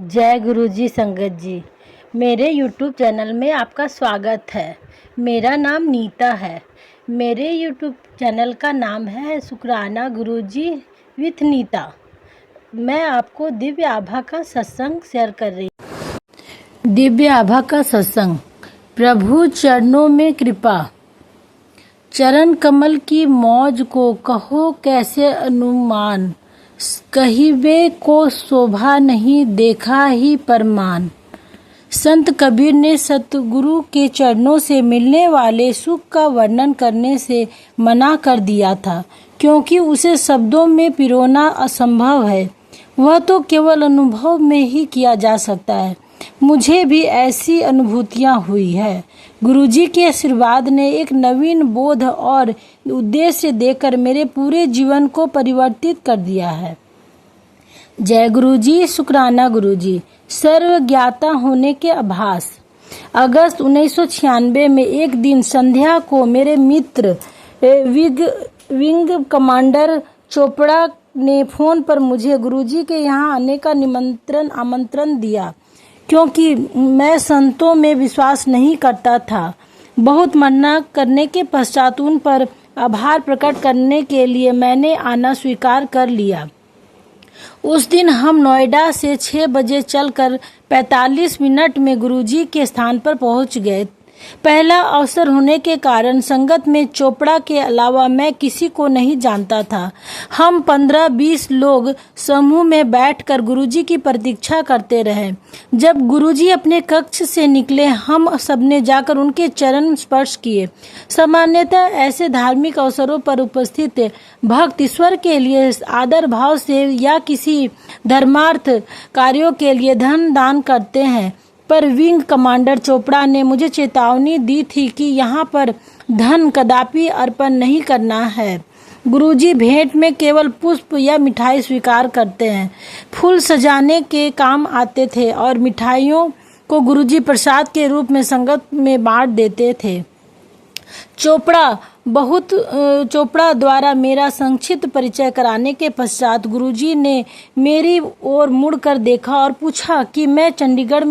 जय गुरुजी संगत जी। मेरे YouTube चैनल में आपका स्वागत है। मेरा नाम नीता है। मेरे YouTube चैनल का नाम है शुक्राना गुरुजी विथ नीता। मैं आपको दिव्य आभा का सत्संग शेयर कर रही हूँ। दिव्य आभा का सत्संग। प्रभु चरणों में कृपा, चरण कमल की मौज को कहो कैसे अनुमान, कहिबे को शोभा नहीं देखा ही परमान। संत कबीर ने सतगुरु के चरणों से मिलने वाले सुख का वर्णन करने से मना कर दिया था, क्योंकि उसे शब्दों में पिरोना असंभव है। वह तो केवल अनुभव में ही किया जा सकता है। मुझे भी ऐसी अनुभूतियां हुई है। गुरुजी के आशीर्वाद ने एक नवीन बोध और उद्देश्य देकर मेरे पूरे जीवन को परिवर्तित कर दिया है। जय गुरुजी, शुक्राना गुरुजी। सर्वज्ञाता होने के आभास। अगस्त 1996 में एक दिन संध्या को मेरे मित्र विंग कमांडर चोपड़ा ने फोन पर मुझे गुरुजी के यहाँ आने का आमंत्रण दिया, क्योंकि मैं संतों में विश्वास नहीं करता था। बहुत मना करने के पश्चात उन पर आभार प्रकट करने के लिए मैंने आना स्वीकार कर लिया। उस दिन हम नोएडा से 6 बजे चलकर 45 मिनट में गुरुजी के स्थान पर पहुंच गए। पहला अवसर होने के कारण संगत में चोपड़ा के अलावा मैं किसी को नहीं जानता था। हम 15-20 लोग समूह में बैठकर गुरुजी की प्रतीक्षा करते रहे। जब गुरुजी अपने कक्ष से निकले, हम सबने जाकर उनके चरण स्पर्श किए। सामान्यतः ऐसे धार्मिक अवसरों पर उपस्थित भक्त ईश्वर के लिए आदर भाव से या किसी धर्मार्थ कार्यों के लिए धन दान करते हैं, पर विंग कमांडर चोपड़ा ने मुझे चेतावनी दी थी कि यहाँ पर धन कदापि अर्पण नहीं करना है। गुरुजी भेंट में केवल पुष्प या मिठाई स्वीकार करते हैं। फूल सजाने के काम आते थे और मिठाइयों को गुरुजी प्रसाद के रूप में संगत में बांट देते थे। चोपड़ा द्वारा मेरा संक्षिप्त परिचय कराने के पश्चात गुरुजी ने मेरी ओर मुड़कर देखा और पूछा कि मैं चंडीगढ़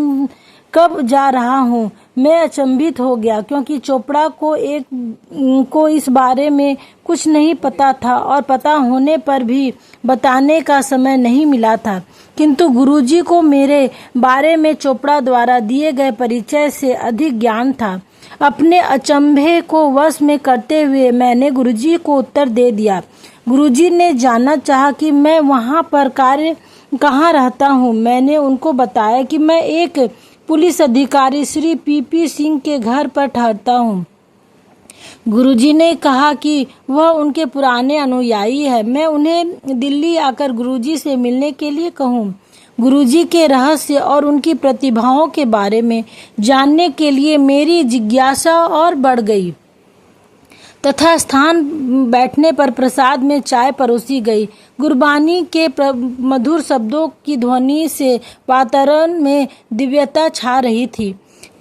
कब जा रहा हूँ। मैं अचंभित हो गया, क्योंकि चोपड़ा को इस बारे में कुछ नहीं पता था और पता होने पर भी बताने का समय नहीं मिला था। किंतु गुरुजी को मेरे बारे में चोपड़ा द्वारा दिए गए परिचय से अधिक ज्ञान था। अपने अचंभे को वश में करते हुए मैंने गुरुजी को उत्तर दे दिया। गुरुजी ने जानना चाहा कि मैं वहाँ पर कहाँ रहता हूँ। मैंने उनको बताया कि मैं एक पुलिस अधिकारी श्री पी सिंह के घर पर ठहरता हूँ। गुरुजी ने कहा कि वह उनके पुराने अनुयायी है। मैं उन्हें दिल्ली आकर गुरुजी से मिलने के लिए कहूँ। गुरुजी के रहस्य और उनकी प्रतिभाओं के बारे में जानने के लिए मेरी जिज्ञासा और बढ़ गई तथा स्थान बैठने पर प्रसाद में चाय परोसी गई। गुरबानी के मधुर शब्दों की ध्वनि से वातावरण में दिव्यता छा रही थी।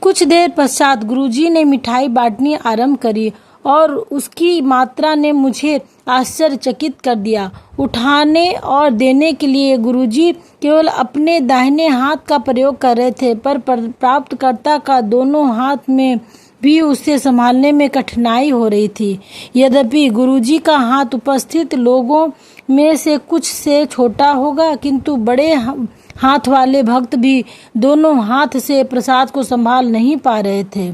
कुछ देर पश्चात गुरुजी ने मिठाई बांटनी आरंभ करी और उसकी मात्रा ने मुझे आश्चर्यचकित कर दिया। उठाने और देने के लिए गुरुजी केवल अपने दाहिने हाथ का प्रयोग कर रहे थे, पर प्राप्तकर्ता का दोनों हाथ में भी उसे संभालने में कठिनाई हो रही थी। यद्यपि गुरुजी का हाथ उपस्थित लोगों में से कुछ से छोटा होगा, किंतु बड़े हाथ वाले भक्त भी दोनों हाथ से प्रसाद को संभाल नहीं पा रहे थे।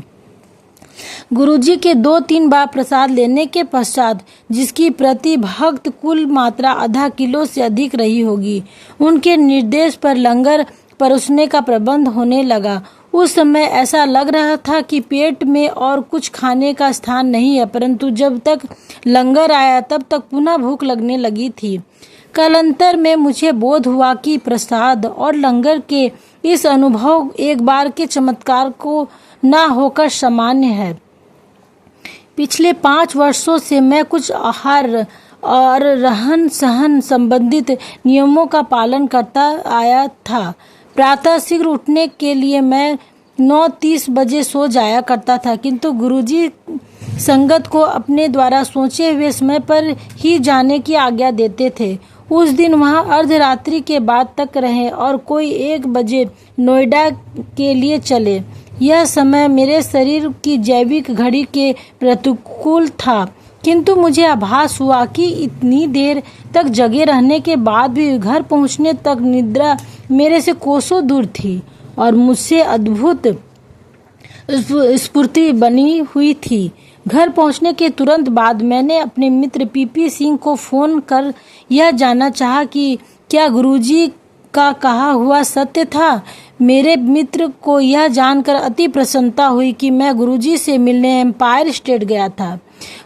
गुरुजी के 2-3 बार प्रसाद लेने के पश्चात, जिसकी प्रति भक्त कुल मात्रा आधा किलो से अधिक रही होगी, उनके निर्देश पर लंगर परोसने का प्रबंध होने लगा। उस समय ऐसा लग रहा था कि पेट में और कुछ खाने का स्थान नहीं है, परंतु जब तक लंगर आया तब तक पुनः भूख लगने लगी थी। कालांतर में मुझे बोध हुआ कि प्रसाद और लंगर के इस अनुभव एक बार के चमत्कार को ना होकर सामान्य है। पिछले 5 वर्षों से मैं कुछ आहार और रहन सहन संबंधित नियमों का पालन करता आया था। प्रातः शीघ्र उठने के लिए मैं 9:30 बजे सो जाया करता था, किंतु गुरुजी संगत को अपने द्वारा सोचे हुए समय पर ही जाने की आज्ञा देते थे। उस दिन वहां अर्धरात्रि के बाद तक रहे और कोई 1 बजे नोएडा के लिए चले। यह समय मेरे शरीर की जैविक घड़ी के प्रतिकूल था, किंतु मुझे आभास हुआ कि इतनी देर तक जगे रहने के बाद भी घर पहुंचने तक निद्रा मेरे से कोसों दूर थी और मुझसे अद्भुत स्फूर्ति बनी हुई थी। घर पहुंचने के तुरंत बाद मैंने अपने मित्र पीपी सिंह को फोन कर यह जानना चाहा कि क्या गुरुजी का कहा हुआ सत्य था। मेरे मित्र को यह जानकर अति प्रसन्नता हुई कि मैं गुरुजी से मिलने एम्पायर स्टेट गया था।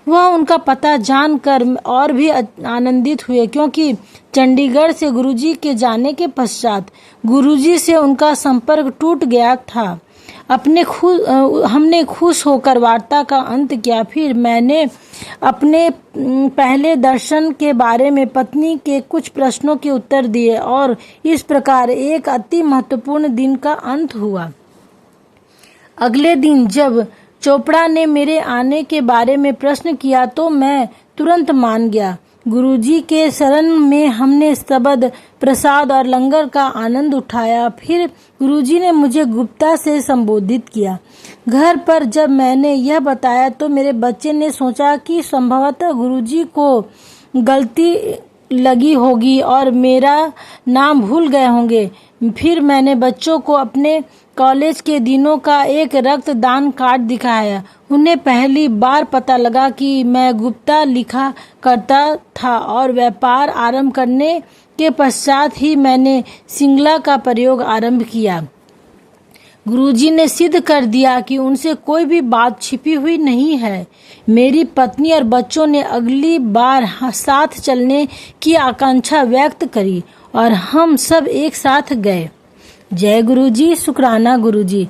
वह उनका पता जानकर और भी आनंदित हुए, क्योंकि चंडीगढ़ से गुरुजी के जाने के पश्चात गुरुजी से उनका संपर्क टूट गया था। हमने खुश होकर वार्ता का अंत किया। फिर मैंने अपने पहले दर्शन के बारे में पत्नी के कुछ प्रश्नों के उत्तर दिए और इस प्रकार एक अति महत्वपूर्ण दिन का अंत हुआ। अगले दिन जब चोपड़ा ने मेरे आने के बारे में प्रश्न किया तो मैं तुरंत मान गया। गुरुजी के शरण में हमने शबद, प्रसाद और लंगर का आनंद उठाया। फिर गुरुजी ने मुझे गुप्ता से संबोधित किया। घर पर जब मैंने यह बताया तो मेरे बच्चे ने सोचा कि संभवतः गुरुजी को गलती लगी होगी और मेरा नाम भूल गए होंगे। फिर मैंने बच्चों को अपने कॉलेज के दिनों का एक रक्तदान कार्ड दिखाया। उन्हें पहली बार पता लगा कि मैं गुप्ता लिखा करता था और व्यापार आरंभ करने के पश्चात ही मैंने सिंगला का प्रयोग आरंभ किया। गुरुजी ने सिद्ध कर दिया कि उनसे कोई भी बात छिपी हुई नहीं है। मेरी पत्नी और बच्चों ने अगली बार साथ चलने की आकांक्षा व्यक्त करी और हम सब एक साथ गए। जय गुरुजी, शुक्राना गुरुजी।